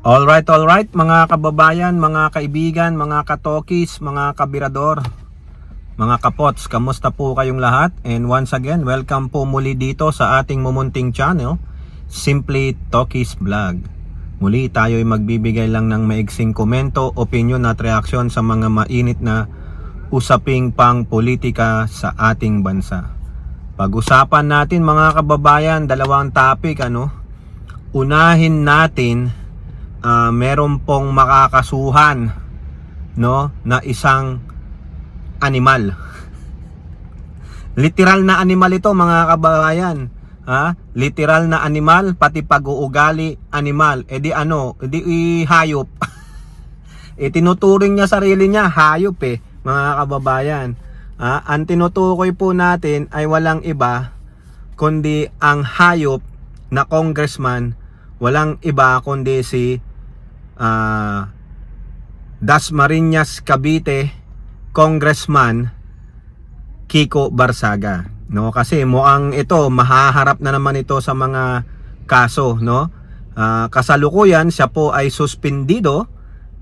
Alright mga kababayan, mga kaibigan, mga katokis, mga kabirador, mga kapots, kamusta po kayong lahat? And once again, welcome po muli dito sa ating mumunting channel, Simply Tokis Vlog. Muli tayo ay magbibigay lang ng maiksing komento, opinion at reaksyon sa mga mainit na usaping pang politika sa ating bansa. Pag-usapan natin mga kababayan, dalawang topic Unahin natin, meron pong makakasuhan na isang animal. Literal na animal ito mga kababayan. Literal na animal, pati pag-uugali animal. Edi hayop. Tinuturing niya sarili niya hayop mga kababayan. Ang tinutukoy po natin ay walang iba kundi ang hayop na congressman, walang iba kundi si Dasmariñas Cavite Congressman Kiko Barzaga, kasi mukhang ito mahaharap na naman ito sa mga kaso, kasalukuyan siya po ay suspendido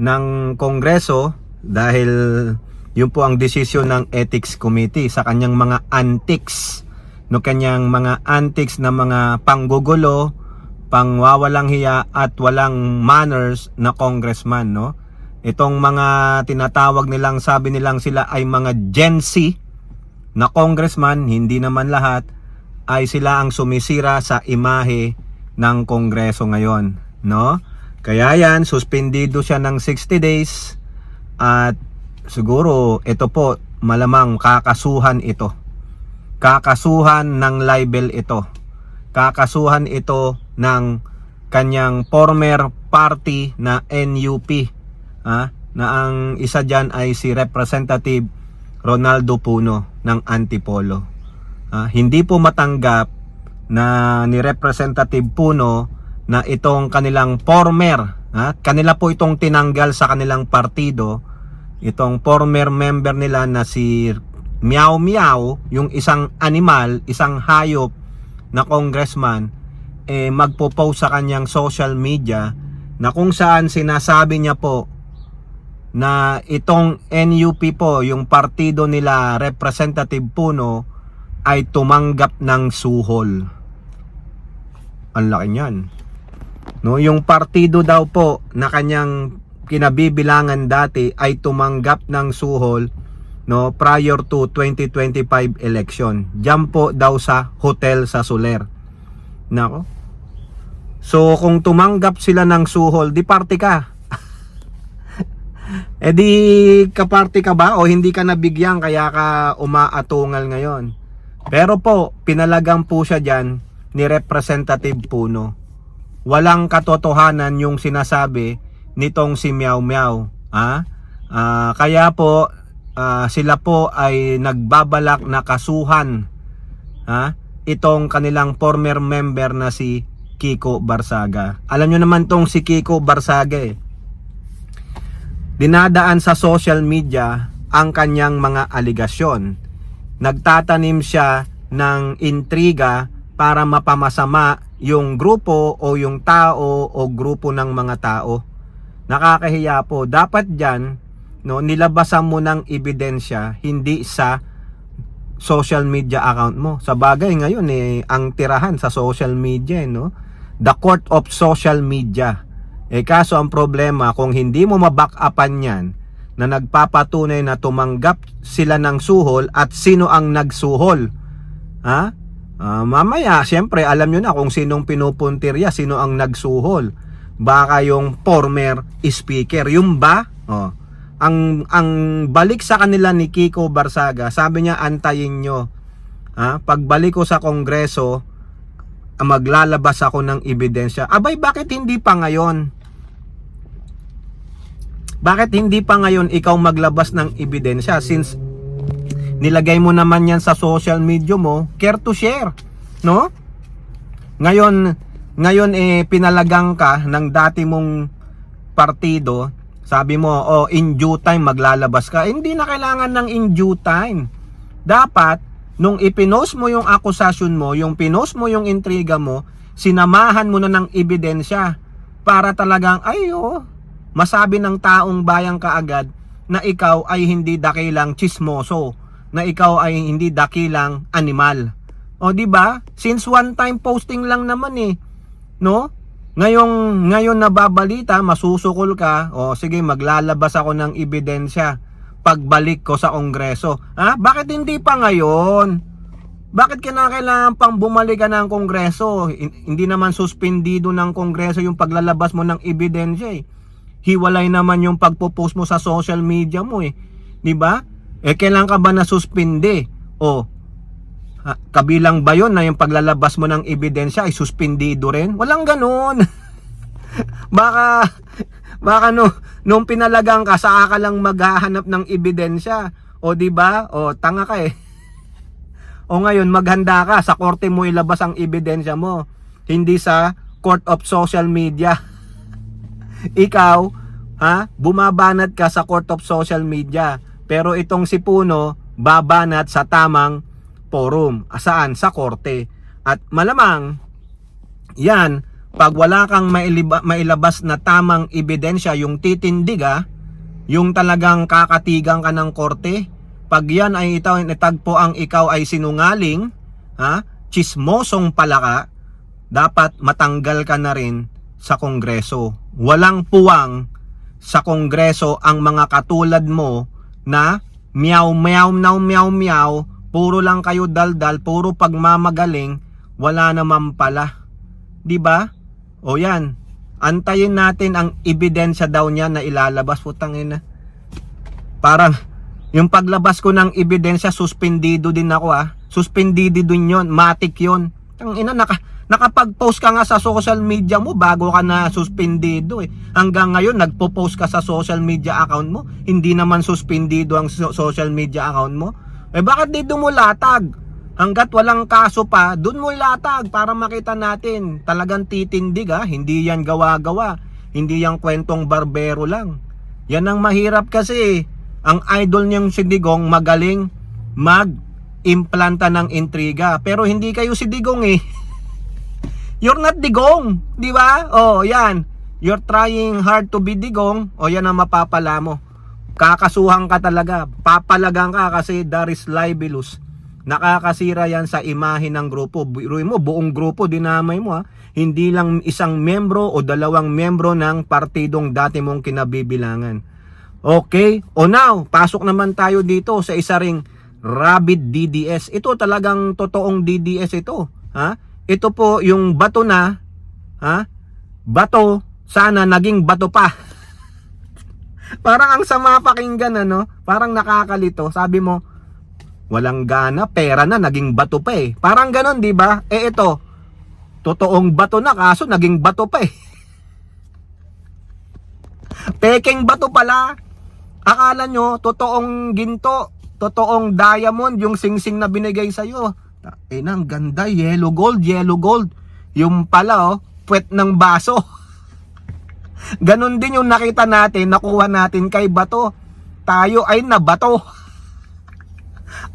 ng Kongreso dahil yun po ang desisyon ng Ethics Committee sa kanyang mga antics, kanyang mga antics na mga panggugulo, pangwawalang hiya at walang manners na congressman, Itong mga tinatawag nilang, sabi nilang sila ay mga Gen Z na congressman, hindi naman lahat, ay sila ang sumisira sa imahe ng Kongreso ngayon, Kaya yan, suspendido siya ng 60 days at siguro ito po malamang kakasuhan ito. Kakasuhan ng libel ito. Kakasuhan ito ng kanyang former party na NUP, na ang isa dyan ay si Representative Ronaldo Puno ng Antipolo. Hindi po matanggap na ni Representative Puno na itong kanilang former, kanila po itong tinanggal sa kanilang partido, itong former member nila na si Meow Meow, yung isang animal, isang hayop na congressman, magpo-post sa kanyang social media na kung saan sinasabi niya po na itong NUP po, yung partido nila Representative Puno, ay tumanggap ng suhol. Ang laki niyan. Yung partido daw po na kanyang kinabibilangan dati ay tumanggap ng suhol prior to 2025 election. Diyan po daw sa hotel sa Soler. So kung tumanggap sila ng suhol, di party ka. Di kaparty ka ba o hindi ka nabigyan kaya ka umaatungal ngayon? Pero po, pinalagang po siya dyan ni Representative Puno. Walang katotohanan yung sinasabi nitong si Meow Meow. Kaya po, sila po ay nagbabalak na kasuhan itong kanilang former member na si Kiko Barzaga. Alam nyo naman tong si Kiko Barzaga dinadaan sa social media ang kanyang mga aligasyon. Nagtatanim siya ng intriga para mapamasama yung grupo o yung tao o grupo ng mga tao. Nakakahiya po. Dapat dyan nilabasan mo ng ebidensya, hindi sa social media account mo. Sa bagay ngayon ang tirahan sa social media, the court of social media. Kaso ang problema, kung hindi mo maback-upan yan na nagpapatunay na tumanggap sila ng suhol at sino ang nagsuhol, mamaya syempre alam nyo na kung sinong pinupuntirya, sino ang nagsuhol. Baka yung former speaker, yung ba? Ang balik sa kanila ni Kiko Barzaga, sabi niya antayin nyo. Pagbalik ko sa Kongreso, maglalabas ako ng ebidensya. Abay, bakit hindi pa ngayon? Bakit hindi pa ngayon ikaw maglabas ng ebidensya? Since nilagay mo naman yan sa social media mo, care to share, Ngayon pinalagang ka ng dati mong partido. Sabi mo, in due time maglalabas ka. Hindi na kailangan ng in due time. Dapat, nung ipinost mo yung akusasyon mo, yung pinost mo yung intriga mo, sinamahan mo na ng ebidensya. para talagang masabi ng taong bayan kaagad na ikaw ay hindi dakilang chismoso, na ikaw ay hindi dakilang animal. O di ba? Since one time posting lang naman no? Ngayon nababalita, masusukol ka, o sige maglalabas ako ng ebidensya pagbalik ko sa Kongreso. Bakit hindi pa ngayon? Bakit kinakailangan pang bumalik ka ng Kongreso? Hindi naman suspendido ng Kongreso yung paglalabas mo ng ebidensya Hiwalay naman yung pagpo-post mo sa social media mo Di ba? Kailan ka ba na suspende? Kabilang ba yun na yung paglalabas mo ng ebidensya ay suspendido rin? Walang ganun. baka nung pinalagang ka, saka ka lang maghahanap ng ebidensya. Di ba? Tanga ka ngayon maghanda ka, sa korte mo ilabas ang ebidensya mo, hindi sa court of social media. Ikaw, bumabanat ka sa court of social media, pero itong si Puno babanat sa tamang forum. Saan? Sa korte. At malamang yan, pag wala kang mailabas na tamang ebidensya, yung titindig yung talagang kakatigang ka ng korte, pag yan ay itagpo ang ikaw ay sinungaling, chismosong pala ka, dapat matanggal ka na rin sa Kongreso. Walang puwang sa Kongreso ang mga katulad mo na meow meow meow meow meow, puro lang kayo daldal, puro pagmamagaling, wala naman pala. 'Di ba? Yan. Antayin natin ang ebidensya daw niya na ilalabas, putangin na. Parang yung paglabas ko ng ebidensya, suspendido din ako Suspendido din 'yon, matik 'yon. Tangina, nakapag-post ka nga sa social media mo bago ka na suspendido Hanggang ngayon nagpo-post ka sa social media account mo, hindi naman suspendido ang social media account mo. Bakit dito mo latag? Hanggat walang kaso pa, dun mo ilatag para makita natin. Talagang titindig hindi yan gawa-gawa. Hindi yan kwentong barbero lang. Yan ang mahirap kasi. Ang idol niyang si Digong magaling mag-implanta ng intriga. Pero hindi kayo si Digong You're not Digong, di ba? Yan. You're trying hard to be Digong. Yan ang mapapala mo. Kakasuhan ka talaga. Papalagang ka kasi there is libelous. Nakakasira yan sa imahe ng grupo. Biruin mo, buong grupo dinamay mo Hindi lang isang membro o dalawang membro ng partidong dati mong kinabibilangan. Okay? Now, pasok naman tayo dito sa isa ring rabid DDS. Ito talagang totoong DDS ito. Ito po yung bato na, bato, sana naging bato pa. Parang ang sama pakinggan, Parang nakakalito. Sabi mo, walang gana, pera na, naging bato pa Parang ganon, di ba? Ito, totoong bato na, kaso naging bato pa Peking bato pala. Akala nyo, totoong ginto, totoong diamond, yung singsing na binigay sa'yo. Ang ganda, yellow gold. Yung pala, puwet ng baso. Ganon din yung nakita natin, nakuha natin kay bato. Tayo ay nabato.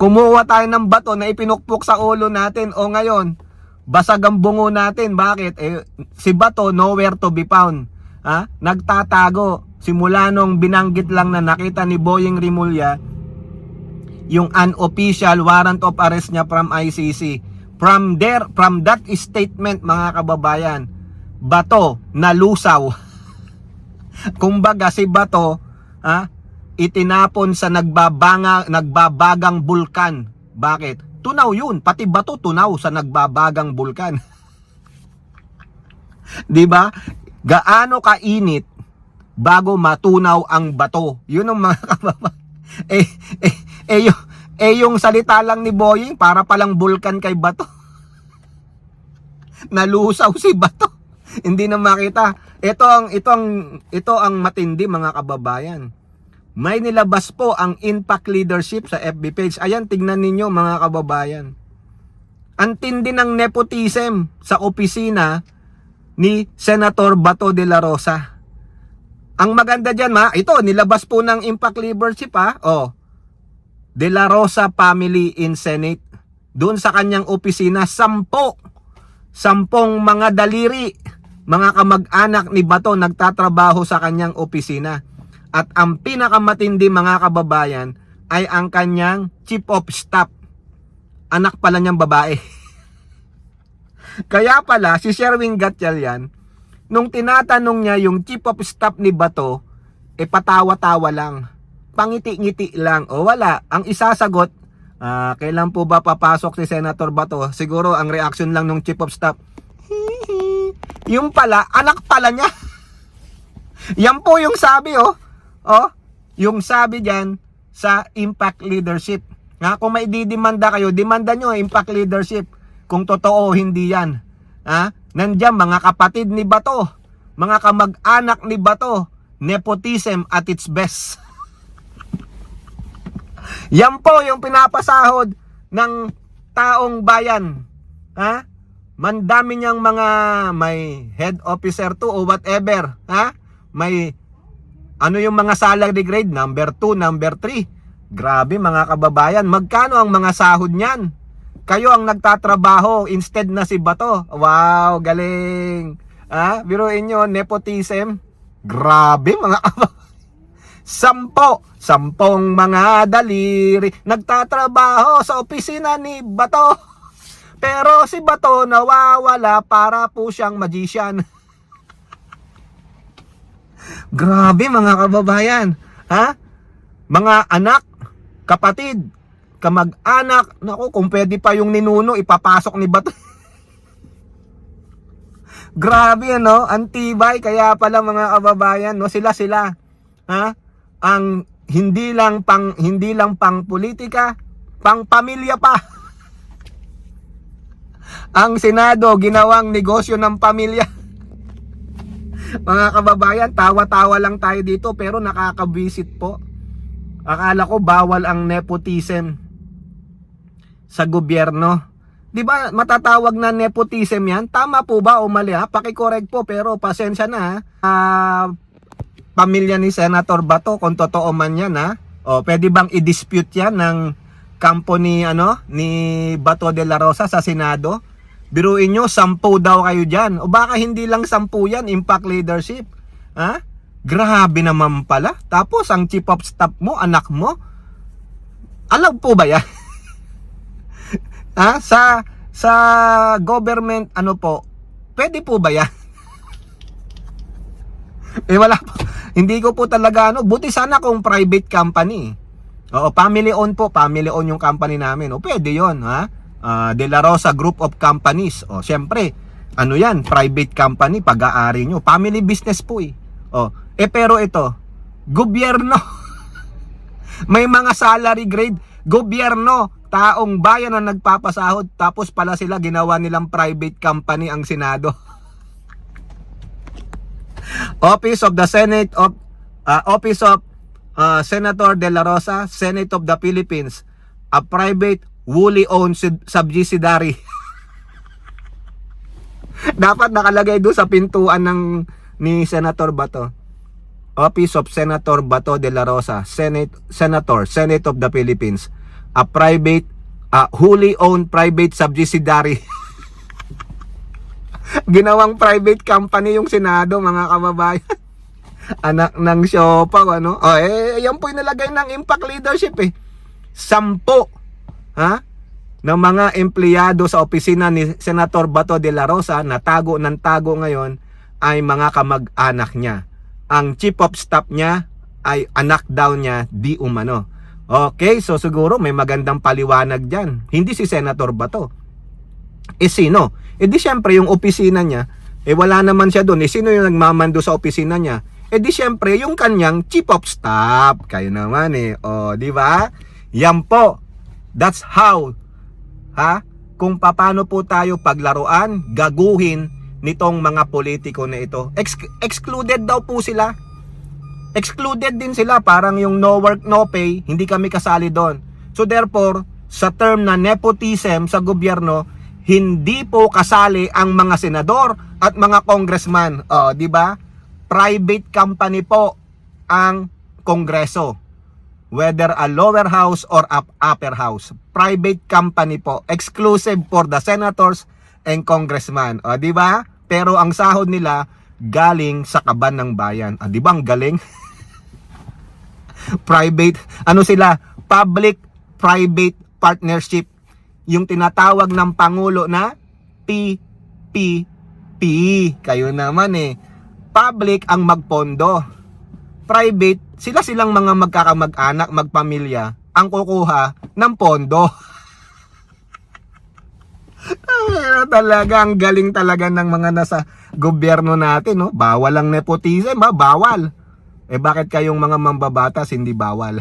Kumuha tayo ng bato na ipinukpok sa ulo natin. Ngayon, basag ang bungo natin. Bakit? Si bato, nowhere to be found. Nagtatago. Simula nung binanggit lang na nakita ni Boyeng Rimulya yung unofficial warrant of arrest niya from ICC. From that statement, mga kababayan, bato nalusaw. Kumbaga si bato itinapon sa nagbabagang bulkan. Bakit? Tunaw yun, pati bato tunaw sa nagbabagang bulkan. 'Di ba? Gaano kainit bago matunaw ang bato? Yun ang mga kababayan. Yung salita lang ni Boyeng, para palang bulkan kay bato. Nalusaw si bato. Hindi na makita. Ito ang matindi, mga kababayan. May nilabas po ang Impact Leadership sa FB page. Ayan, tignan ninyo, mga kababayan. Ang tindi ng nepotism sa opisina ni Senator Bato de la Rosa. Ang maganda dyan, ito, nilabas po ng Impact Leadership, De la Rosa family in Senate. Doon sa kanyang opisina, 10 mga daliri mga kamag-anak ni Bato nagtatrabaho sa kanyang opisina. At ang pinakamatindi mga kababayan ay ang kanyang chief of staff. Anak pala niyang babae. Kaya pala si Sherwin Gatchalian, nung tinatanong niya yung chief of staff ni Bato, patawa-tawa lang. Pangiti-ngiti lang. O wala. Ang isasagot, kailan po ba papasok si Senator Bato? Siguro ang reaction lang ng chief of staff, yung pala, anak pala niya. Yan po yung sabi yung sabi dyan sa impact leadership. Kung may didemanda kayo, demanda nyo impact leadership. Kung totoo hindi yan. Nandiyan mga kapatid ni Bato, mga kamag-anak ni Bato, nepotism at its best. Yan po yung pinapasahod ng taong bayan. Mandami niyang mga may head officer 2 o whatever. May ano yung mga salary grade, number 2, number 3. Grabe mga kababayan, magkano ang mga sahod niyan? Kayo ang nagtatrabaho instead na si Bato. Wow, galing. Biruin nyo, nepotism. Grabe mga kababayan. Sampung mga daliri nagtatrabaho sa opisina ni Bato. Pero si Bato nawawala para po siyang magician. Grabe mga kababayan. Mga anak, kapatid, kamag-anak, naku, kung pwede pa yung ninuno, ipapasok ni Bato. Grabe antibay. Kaya pala mga kababayan, sila. Ang hindi lang pang politika, pang pamilya pa. Ang Senado ginawang negosyo ng pamilya. Mga kababayan, tawa-tawa lang tayo dito pero nakakabisit po. Akala ko bawal ang nepotism sa gobyerno. 'Di ba matatawag na nepotism 'yan? Tama po ba o mali Paki-correct po pero pasensya na pamilya ni Senator Bato kung totoo man 'yan pwede bang i-dispute 'yan ng kampo ni Bato de la Rosa sa Senado? Biruin nyo, 10 daw kayo dyan. O baka hindi lang 10 yan, impact leadership. Grabe naman pala. Tapos ang chief of staff mo, anak mo, alam po ba yan? Sa government, pwede po ba yan? Wala po. Hindi ko po talaga, buti sana kung private company. Family owned po, family owned yung company namin. Pwede yon De La Rosa Group of Companies. Syempre, yan, private company, pag-aari nyo. Family business po pero ito, gobyerno. May mga salary grade, gobyerno, taong bayan na nagpapasahod, tapos pala sila ginawa nilang private company ang Senado. Office of the Senate of Office of Senator De La Rosa, Senate of the Philippines, a private wholly owned subsidiary. Dapat nakalagay doon sa pintuan ni Senator Bato. Office of Senator Bato de la Rosa, Senate of the Philippines, a private wholly owned private subsidiary. Ginawang private company yung Senado, mga kababayan. Anak ng siopaw, yan po inalagay ng impact leadership 10 ng mga empleyado sa opisina ni Senator Bato de la Rosa na tago ng tago ngayon ay mga kamag-anak niya. Ang chief of staff niya ay anak daw niya di umano. Okay, so siguro may magandang paliwanag dyan. Hindi si Senator Bato. Sino? Di syempre yung opisina niya, wala naman siya doon. Sino yung nagmamando sa opisina niya? Di syempre yung kanyang chief of staff. Kayo naman di ba? Yan po. That's how kung paano po tayo paglaruan, gaguhin nitong mga politiko na ito. Excluded daw po sila. Excluded din sila, parang yung no work, no pay, hindi kami kasali doon. So therefore, sa term na nepotism sa gobyerno, hindi po kasali ang mga senador at mga congressman. Di ba? Private company po ang Kongreso. Whether a lower house or upper house. Private company po. Exclusive for the senators and congressman. Di ba? pero ang sahod nila galing sa kaban ng bayan. Di ba ang galing? Private, ano sila? Public-private partnership. Yung tinatawag ng Pangulo na PPP. Kayo naman Public ang magpondo. Private, silang mga magkakamag-anak, magpamilya, ang kukuha ng pondo. Talaga, ang galing talaga ng mga nasa gobyerno natin, no? Bawal ang nepotism, bawal. Bakit kayong mga mambabatas hindi bawal?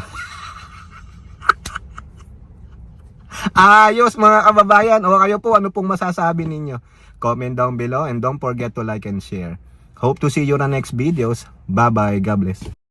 Ayos mga kababayan. O kayo po, ano pong masasabi ninyo? Comment down below and don't forget to like and share. Hope to see you on the next videos. Bye bye. God bless.